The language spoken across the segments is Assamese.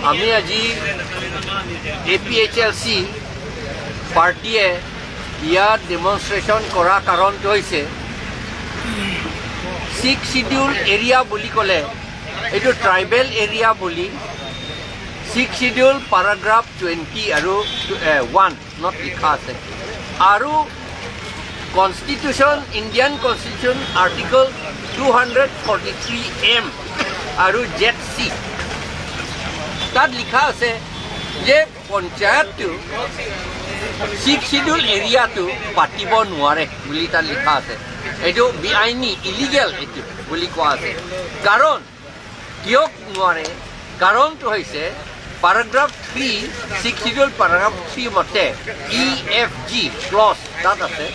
আমি আজি APHLC পাৰ্টিয়ে ইয়াত ডেমনষ্ট্ৰেশ্যন কৰা কাৰণটো হৈছে 6 শিডিউল এৰিয়া বুলি ক'লে এইটো ট্ৰাইবেল এৰিয়া বুলি 6 শিডিউল paragraph 20 আৰু 1 not লিখা আছে আৰু constitution Indian constitution article 243M আৰু ZC তাত লিখা আছে যে পঞ্চায়তটো 6 শিডিউল এৰিয়াটো পাতিব নোৱাৰে বুলি তাত লিখা আছে এইটো বেআইনী ইলিগেল এইটো বুলি কোৱা আছে কাৰণ কিয় নোৱাৰে কাৰণটো হৈছে paragraph 3 6 শিডিউল paragraph 3 মতে EFG ক্লজ তাত আছে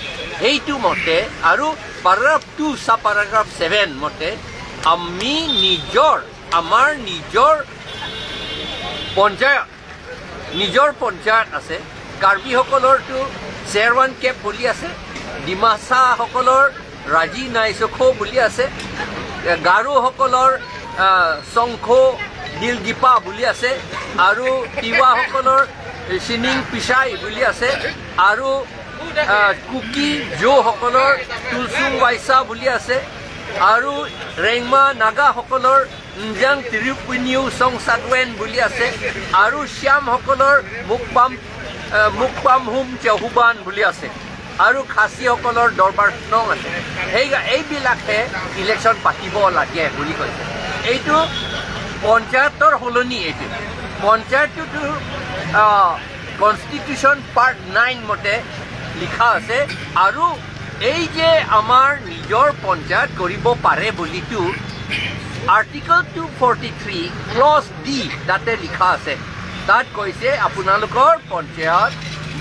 সেইটো মতে আৰু paragraph 2 sub paragraph 7 মতে আমি আমাৰ নিজৰ পঞ্চায়ত আছে কাৰ্বিসকলৰটো শ্বেৰৱান কেপ বুলি আছে ডিমাছাসকলৰ ৰাজি নাইচখো বুলি আছে গাৰোসকলৰ শংখো দিলগিপা বুলি আছে আৰু তিৱাসকলৰ চিনিং পিছাই বুলি আছে আৰু কুকি জোসকলৰ তুলচুং বাইচা বুলি আছে আৰু ৰেংমা নাগাসকলৰ নজাং ত্ৰিপুনিউ সংসাদৱেন বুলি আছে আৰু শ্যামসকলৰ মুকপাম হুম চহুবান বুলি আছে আৰু খাচীসকলৰ দৰবাৰ নং আছে এইবিলাকে ইলেকশ্যন পাতিব লাগে বুলি কৈছে এইটো পঞ্চায়তৰ সলনি এইটো পঞ্চায়তটো কনষ্টিটিউশ্যন পাৰ্ট 9 মতে লিখা আছে আৰু এই যে আমাৰ নিজৰ পঞ্চায়ত কৰিব পাৰে বুলিতো আৰ্টিকল 243 ক্লজ ডি তাতে লিখা আছে তাত কৈছে আপোনালোকৰ পঞ্চায়ত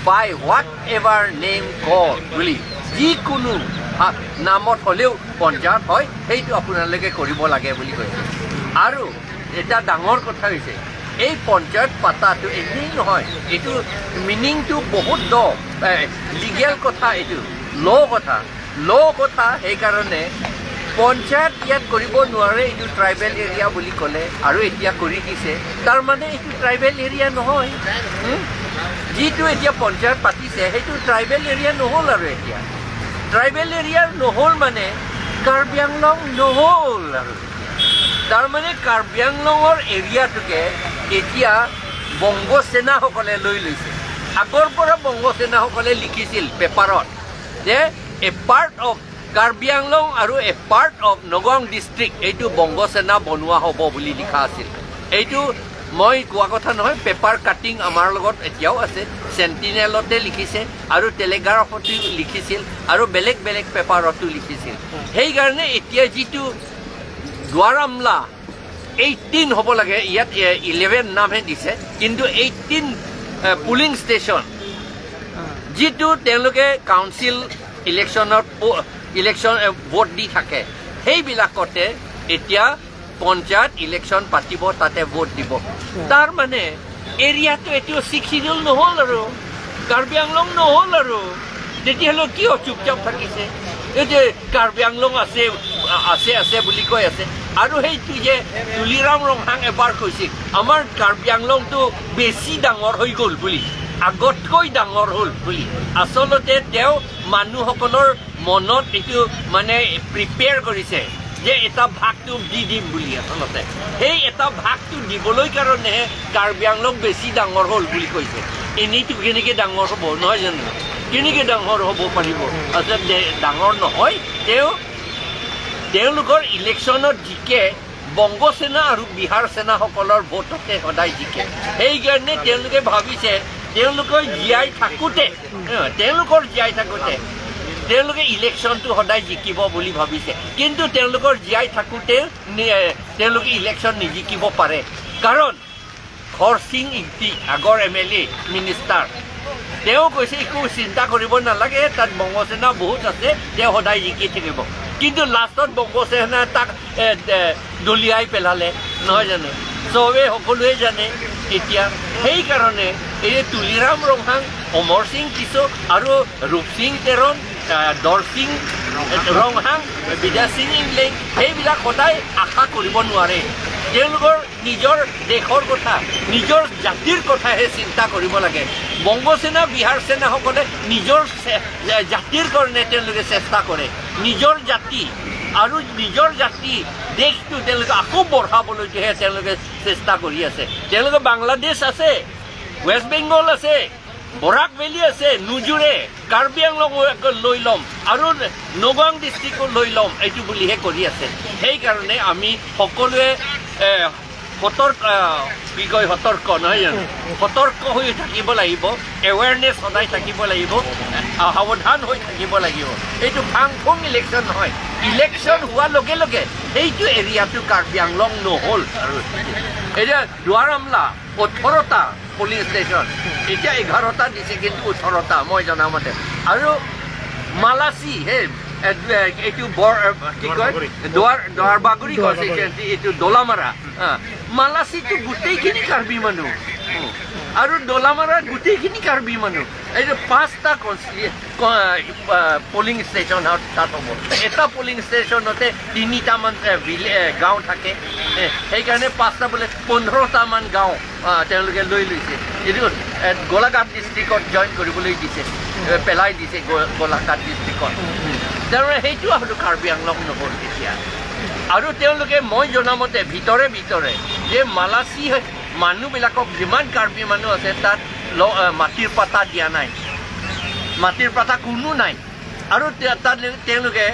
বাই হোৱাট এভাৰ নেম কল বুলি যিকোনো নামত হ'লেও পঞ্চায়ত হয় সেইটো আপোনালোকে কৰিব লাগে বুলি কৈছে আৰু এটা ডাঙৰ কথা হৈছে এই পঞ্চায়ত পাতাটো এনেই নহয় এইটো মিনিংটো বহুত লিগেল কথা এইটো ল' কথা সেইকাৰণে পঞ্চায়ত ইয়াত কৰিব নোৱাৰে এইটো ট্ৰাইবেল এৰিয়া বুলি ক'লে আৰু এতিয়া কৰি দিছে তাৰমানে এইটো ট্ৰাইবেল এৰিয়া নহয় যিটো এতিয়া পঞ্চায়ত পাতিছে সেইটো ট্ৰাইবেল এৰিয়া নহ'ল আৰু এতিয়া ট্ৰাইবেল এৰিয়া নহ'ল মানে কাৰ্বি আংলং নহ'ল আৰু তাৰমানে কাৰ্বি আংলঙৰ এৰিয়াটোকে এতিয়া বংগ সেনাসকলে লৈ লৈছে আগৰ পৰা বংগ সেনাসকলে লিখিছিল পেপাৰত যে এ পাৰ্ট অফ কাৰ্বি আংলং আৰু এ পাৰ্ট অফ নগাঁও ডিষ্ট্ৰিক্ট এইটো বংগ সেনা বনোৱা হ'ব বুলি লিখা আছিল এইটো মই কোৱা কথা নহয় পেপাৰ কাটিং আমাৰ লগত এতিয়াও আছে চেণ্টিনেলতে লিখিছে আৰু টেলিগ্ৰাফতো লিখিছিল আৰু বেলেগ পেপাৰতো লিখিছিল সেইকাৰণে এতিয়া যিটো দুৱাৰামলা 18 হ'ব লাগে ইয়াত 11 নামহে দিছে কিন্তু 18 পুলিং ষ্টেচন যিটো তেওঁলোকে কাউন্সিল ইলেকশ্যন ভোট দি থাকে সেইবিলাকতে এতিয়া পঞ্চায়ত ইলেকশ্যন পাতিব তাতে ভোট দিব তাৰ মানে এৰিয়াটো এইটো 6 শিডিউল নহ'ল আৰু কাৰ্বি আংলং নহ'ল আৰু তেতিয়াহ'লে কিয় চুপচাপ থাকিছে এই যে কাৰ্বি আংলং আছে বুলি কৈ আছে আৰু সেইটো যে তুলিৰাম ৰংহাং এবাৰ কৈছিল আমাৰ কাৰ্বি আংলংটো বেছি ডাঙৰ হৈ গ'ল বুলি আগতকৈ ডাঙৰ হ'ল বুলি আচলতে তেওঁ মানুহসকলৰ মনত এইটো মানে প্ৰিপেয়াৰ কৰিছে যে এটা ভাগটো দি দিম বুলি আচলতে সেই এটা ভাগটো দিবলৈ কাৰণেহে কাৰ্বি আংলং বেছি ডাঙৰ হ'ল বুলি কৈছে এনেইটো কেনেকৈ ডাঙৰ হ'ব নহয় জানো কেনেকৈ ডাঙৰ হ'ব পাৰিব আচলতে ডাঙৰ নহয় তেওঁলোকৰ ইলেকশ্যনত জিকে বংগ সেনা আৰু বিহাৰ সেনাসকলৰ ভোটতে সদায় জিকে সেইকাৰণে তেওঁলোকে ভাবিছে তেওঁলোকৰ জীয়াই থাকোঁতে তেওঁলোকে ইলেকশ্যনটো সদায় জিকিব বুলি ভাবিছে কিন্তু তেওঁলোকৰ জীয়াই থাকোঁতে তেওঁলোকে ইলেকশ্যন নিজিকিব পাৰে কাৰণ খৰসিং ইংতি আগৰ MLA মিনিষ্টাৰ তেওঁ কৈছে একো চিন্তা কৰিব নালাগে তাত বংগ সেনা বহুত আছে তেওঁ সদায় জিকি থাকিব কিন্তু লাষ্টত বংগোসেনা তাক দলিয়াই পেলালে নহয় জানো চবে সকলোৱে জানে এতিয়া সেইকাৰণে এই তুলিৰাম ৰংহাং অমৰ সিং কিছু আৰু ৰূপ সিং তেৰণ দৰ সিং ৰংহাং বিদ্যা সিং ইংলেং সেইবিলাক সদায় আশা কৰিব নোৱাৰে তেওঁলোকৰ নিজৰ দেশৰ কথা নিজৰ জাতিৰ কথাহে চিন্তা কৰিব লাগে বংগোসেনা বিহাৰ সেনাসকলে নিজৰ জাতিৰ কাৰণে তেওঁলোকে চেষ্টা কৰে নিজৰ জাতি আৰু নিজৰ জাতি দেশটো তেওঁলোকে আকৌ বঢ়াবলৈহে তেওঁলোকে চেষ্টা কৰি আছে তেওঁলোকে বাংলাদেশ আছে ৱেষ্ট বেংগল আছে বৰাক ভেলী আছে নুজুৰে কাৰ্বি আংলং লৈ ল'ম আৰু নগাঁও ডিষ্ট্ৰিক্টো লৈ ল'ম এইটো বুলিহে কৰি আছে সেইকাৰণে আমি সকলোৱে সতৰ্ক নহয় জানো সতৰ্ক হৈ থাকিব লাগিব এৱেৰনেছ সদায় থাকিব লাগিব সাৱধান হৈ থাকিব লাগিব এইটো ফাং ফুং ইলেকশ্যন নহয় ইলেকশ্যন হোৱাৰ লগে লগে সেইটো এৰিয়াটো কাৰ্বি আংলং নহ'ল আৰু এতিয়া দুৱাৰমলা 18টা পুলিং ষ্টেচন এতিয়া 11টা দিছে কিন্তু 18টা মই জনামতে আৰু মালাচি সেই এইটো কি কয় দুৱাৰবাগুৰি কনষ্টিটুৱেঞ্চি এইটো দলামাৰা মালাচিটো গোটেইখিনি কাৰ্বি মানুহ আৰু দলামাৰাত গোটেইখিনি কাৰ্বি মানুহ এইটো 5টা পুলিং ষ্টেচন তাত হ'ব এটা পুলিং ষ্টেচনতে 3টামান গাঁও থাকে সেইকাৰণে 5টা বোলে 15টামান গাঁও তেওঁলোকে লৈ লৈছে এইটো গোলাঘাট ডিষ্ট্ৰিক্টত জইন কৰিবলৈ দিছে পেলাই দিছে গোলাঘাট ডিষ্ট্ৰিক্টত তাৰমানে সেইটো আৰু কাৰ্বি আংলং নহ'ল এতিয়া আৰু তেওঁলোকে মই জনামতে ভিতৰে যে মালাচি মানুহবিলাকক যিমান কাৰ্বি মানুহ আছে তাত মাটিৰ পাতা দিয়া নাই মাটিৰ পাতা কোনো নাই আৰু তাত তেওঁলোকে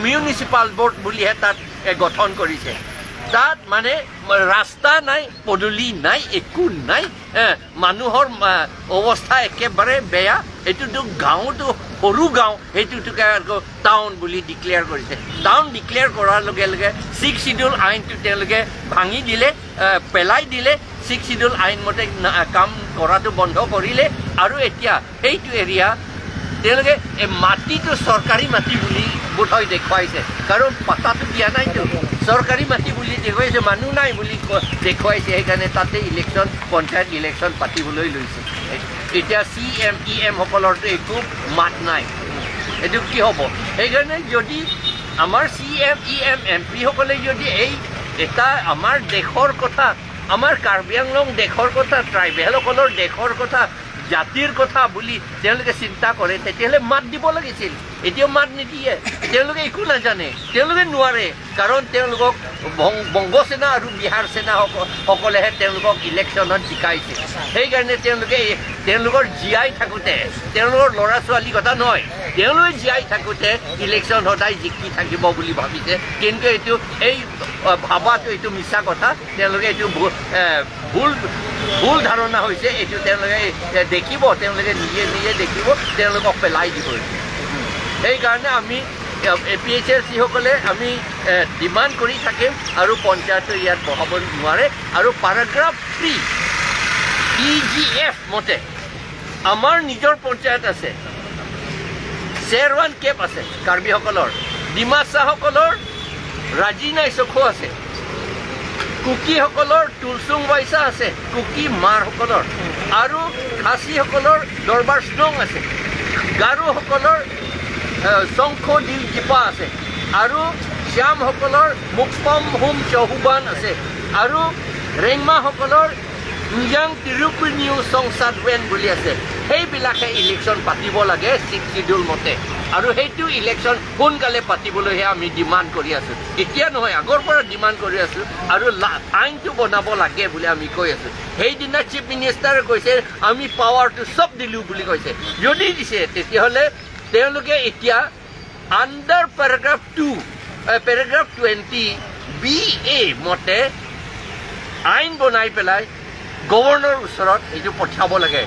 মিউনিচিপাল বৰ্ড বুলিহে তাত গঠন কৰিছে তাত মানে ৰাস্তা নাই পদূলি নাই একো নাই মানুহৰ অৱস্থা একেবাৰে বেয়া এইটোতো গাঁৱতো সৰু গাঁও সেইটোকে টাউন বুলি ডিক্লেয়াৰ কৰিছে টাউন ডিক্লেয়াৰ কৰাৰ লগে লগে 6 শিডিউল আইনটো তেওঁলোকে ভাঙি দিলে পেলাই দিলে 6 শিডিউল আইন মতে কাম কৰাটো বন্ধ কৰিলে আৰু এতিয়া সেইটো এৰিয়া তেওঁলোকে মাটিটো চৰকাৰী মাটি বুলি বোধহয় দেখুৱাইছে কাৰণ পাতাটো দিয়া নাইতো চৰকাৰী মাটি বুলি দেখুৱাইছে মানুহ নাই বুলি দেখুৱাইছে সেইকাৰণে তাতে ইলেকশ্যন পঞ্চায়ত ইলেকশ্যন পাতিবলৈ লৈছে এতিয়া CM সকলৰতো একো মাত নাই এইটো কি হ'ব সেইকাৰণে যদি আমাৰ CM MP সকলে যদি এই এটা আমাৰ দেশৰ কথা আমাৰ কাৰ্বি আংলং দেশৰ কথা ট্ৰাইবেলসকলৰ দেশৰ কথা জাতিৰ কথা বুলি তেওঁলোকে চিন্তা কৰে তেতিয়াহ'লে মাত দিব লাগিছিল এতিয়াও মাত নিদিয়ে তেওঁলোকে একো নাজানে তেওঁলোকে নোৱাৰে কাৰণ তেওঁলোকক বংগোসেনা আৰু বিহাৰ সেনা সকলেহে তেওঁলোকক ইলেকশ্যনত জিকাইছে সেইকাৰণে তেওঁলোকৰ জীয়াই থাকোঁতে তেওঁলোকৰ ল'ৰা ছোৱালীৰ কথা নহয় তেওঁলোকে জীয়াই থাকোঁতে ইলেকশ্যন সদায় জিকি থাকিব বুলি ভাবিছে কিন্তু এইটো এই ভাবাটো এইটো মিছা কথা তেওঁলোকে এইটো ভুল ধাৰণা হৈছে এইটো তেওঁলোকে দেখিব তেওঁলোকে নিজে দেখিব তেওঁলোকক পেলাই দিব সেইকাৰণে আমি APHRC সকলে আমি ডিমাণ্ড কৰি থাকিম আৰু পঞ্চায়তো ইয়াত বহাব নোৱাৰে আৰু পেৰাগ্ৰাফ 3 EGF মতে আমাৰ নিজৰ পঞ্চায়ত আছে শ্বেৰৱান কেপ আছে কাৰ্বিসকলৰ ডিমাছাসকলৰ ৰাজিনাই চখু আছে কুকিসকলৰ তুলচুং বাইচা আছে কুকি মাৰসকলৰ আৰু খাচীসকলৰ দৰবাৰ স্নং আছে গাৰোসকলৰ শংখ দিল জিপা আছে আৰু শ্যামসকলৰ মুকপম হোম চহুবান আছে আৰু ৰেংমাসকলৰ নিজাং তিৰুপিনিউ সংসাদ ৱেন বুলি আছে সেইবিলাকে ইলেকশ্যন পাতিব লাগে 6 শিডিউল মতে আৰু সেইটো ইলেকশ্যন সোনকালে পাতিবলৈহে আমি ডিমাণ্ড কৰি আছোঁ এতিয়া নহয় আগৰ পৰা ডিমাণ্ড কৰি আছোঁ আৰু আইনটো বনাব লাগে বুলি আমি কৈ আছোঁ সেইদিনা চিফ মিনিষ্টাৰে কৈছে আমি পাৱাৰটো চব দিলোঁ বুলি কৈছে যদি দিছে তেতিয়াহ'লে তেওঁলোকে এতিয়া আণ্ডাৰ পেৰাগ্ৰাফ 20 BA মতে আইন বনাই পেলাই গভৰ্ণৰ ওচৰত এইটো পঠিয়াব লাগে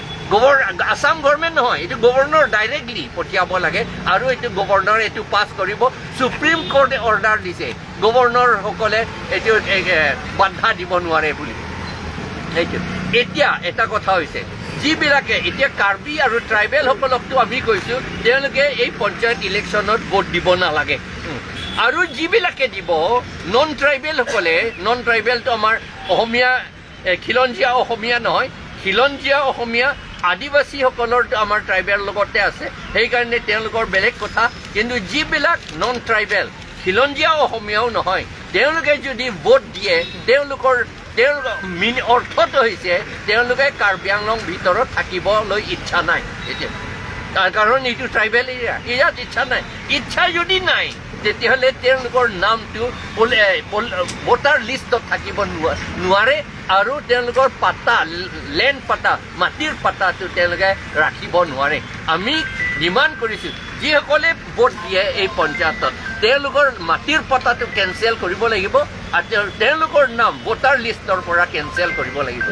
আসাম গভৰ্ণমেণ্ট নহয় এইটো গভৰ্ণৰ ডাইৰেক্টলি পঠিয়াব লাগে আৰু এইটো গভৰ্ণৰ এইটো পাছ কৰিব সুপ্ৰিম কোৰ্টে অৰ্ডাৰ দিছে গভৰ্ণৰসকলে এইটো বাধা দিব নোৱাৰে বুলি সেইটো এতিয়া এটা কথা হৈছে যিবিলাকে এতিয়া কাৰ্বি আৰু ট্ৰাইবেলসকলকতো আমি কৈছোঁ তেওঁলোকে এই পঞ্চায়ত ইলেকশ্যনত ভোট দিব নালাগে আৰু যিবিলাকে দিব নন ট্ৰাইবেলসকলে নন ট্ৰাইবেলটো আমাৰ অসমীয়া খিলঞ্জীয়া অসমীয়া নহয় খিলঞ্জীয়া অসমীয়া আদিবাসীসকলৰ আমাৰ ট্ৰাইবেল লগতে আছে সেইকাৰণে তেওঁলোকৰ বেলেগ কথা কিন্তু যিবিলাক নন ট্ৰাইবেল খিলঞ্জীয়া অসমীয়াও নহয় তেওঁলোকে যদি ভোট দিয়ে তেওঁলোকৰ অৰ্থটো হৈছে তেওঁলোকে কাৰ্বি আংলং ভিতৰত থাকিবলৈ ইচ্ছা নাই এতিয়া কাৰণ এইটো ট্ৰাইবেল এৰিয়া ইয়াত ইচ্ছা নাই ইচ্ছা যদি নাই তেতিয়াহ'লে তেওঁলোকৰ নামটো ভোটাৰ লিষ্টত থাকিব নোৱাৰে আৰু তেওঁলোকৰ পাতা লেণ্ড পাতা মাটিৰ পাতাটো তেওঁলোকে ৰাখিব নোৱাৰে আমি ডিমাণ্ড কৰিছোঁ যিসকলে ভোট দিয়ে এই পঞ্চায়তত তেওঁলোকৰ মাটিৰ পাতাটো কেঞ্চেল কৰিব লাগিব আৰু তেওঁলোকৰ নাম ভোটাৰ লিষ্টৰ পৰা কেঞ্চেল কৰিব লাগিব